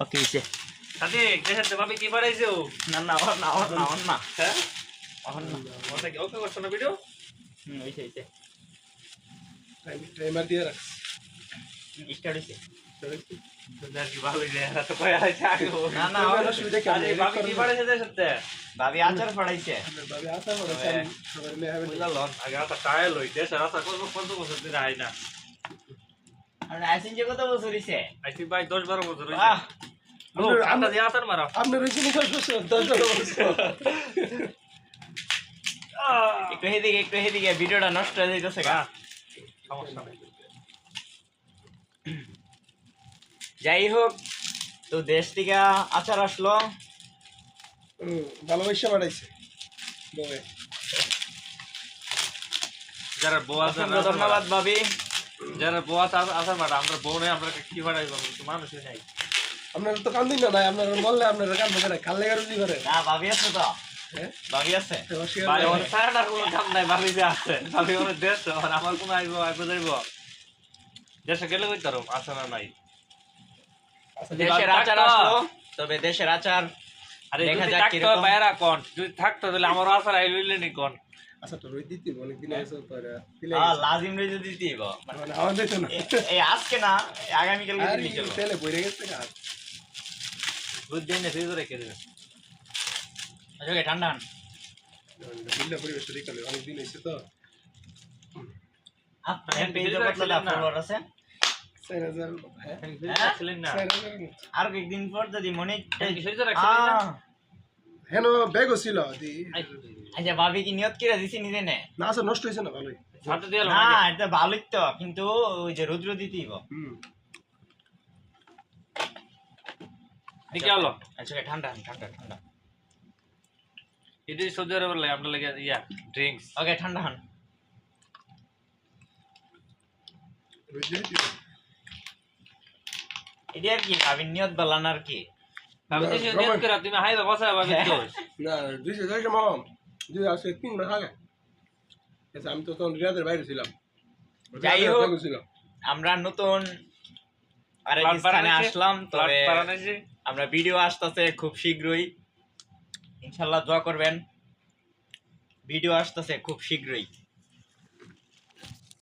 ওকে হইছে সাথে দেখাতে ভাবি কি বাড়াইছো না না অন না হ্যাঁ অন না ওটা কি ওকে করছ না ভিডিও হইছে হইছে টাইমার দিয়ে রাখ স্টার্ট হইছে তোদের কি ভালো রে তো কই আছে আগে না না অসুবিধা কি আরে ভাবি কি বাড়াইছে দেখাতে ভাবি আচার পড়াইছে ভাবি আসা বড় সবাই লে হবে বুঝলা লন আগে আটা টায়াল হইতে সারা কত কত বছর ধরে আই না আর আইসিন যে কত বছর হইছে আইছি ভাই 10 12 বছর হইছে বাহ ও আমরা দিয়া আতার মারা আপনি রইছেন 10 বছর 10 বছর একটু হেদিকে ভিডিওটা নষ্ট হয়ে যাইতেছে গা সমস্যা নাই যাই হোক তো দেশ থেকে আচার আসলো ভালোবাসা বাড়াইছে বলে যারা বোয়া অসংখ্য ধন্যবাদ ভাবি যারা বোয়া আসার মারা আমরা বউনে আমরা কি বাড়াইব মানুষই নাই আপনারা তো কান্দিন না নাই আপনারা বললে আপনারা কান করে কালে গারুজি করে না ভাবি আছে তো হ্যাঁ ভাবি আছে ভাই ওর সারাটার কোনো কাম নাই ভাবি যে আছে ভাবি ওর দেশ আর আমার কোনো আইব যাইব দেশে গেলে কই তারম আছে না নাই দেশের আচার আসলো তবে দেশের আচার আরে দেখা যদি যাক থাকতো কিরকম। বাইরা কোন যদি থাকতো তাহলে আমার আসার আইলইলে নি কোন আচ্ছা তো রই দিতি অনেক দিন এসে পরে দিলে লাজিম রে যদি দিব মানে আমাদের তো না এই আজকে না আগামী কালকে আর দিলি চলো তেলে বইরে গেছে না দুধ দিয়ে নে ফ্রিজে রেখে দেবে আচ্ছা ঠান্ডা দিল্লা পরিবেশ রিকালে অনেক দিন এসে তো আপনার পেজে কতটা ফলোয়ার আছে 4000 হ্যাঁ হ্যাঁ? ছিলেন না 4000 আর কয়েকদিন পর যদি মনে ফ্রিজে রাখছিলেন না হেন ব্যাগও ছিল দি আচ্ছা ভাবি কি নিয়ত করে দিছি নিজে নে না আছে নষ্ট হইছে না ভালোই ছাড়তে দিল না না এটা ভালোই তো কিন্তু ওই যে রুদ্র দিতেইব কি হলো আচ্ছা ঠান্ডা ঠান্ডা ঠান্ডা এটি সৌদি আরবের লাগে আমরা লাগে ইয়া ড্রিঙ্কস ওকে ঠান্ডা হান এটা আর কি ভাবি নিয়ত বলান আর কি আমি তো নিয়ত করে তুমি হাইবা বসা ভাবি দোষ না দুইশো যাই মাম দুই আসে 3 মাস আগে আচ্ছা আমি তো তখন রিয়াদের বাইরে ছিলাম যাই হোক। ছিলাম আমরা নতুন আরেক স্থানে আসলাম তবে বানাইছি আমরা ভিডিও আসতেছে খুব শীঘ্রই ইনশাআল্লাহ দোয়া করবেন ভিডিও আসতেছে খুব শীঘ্রই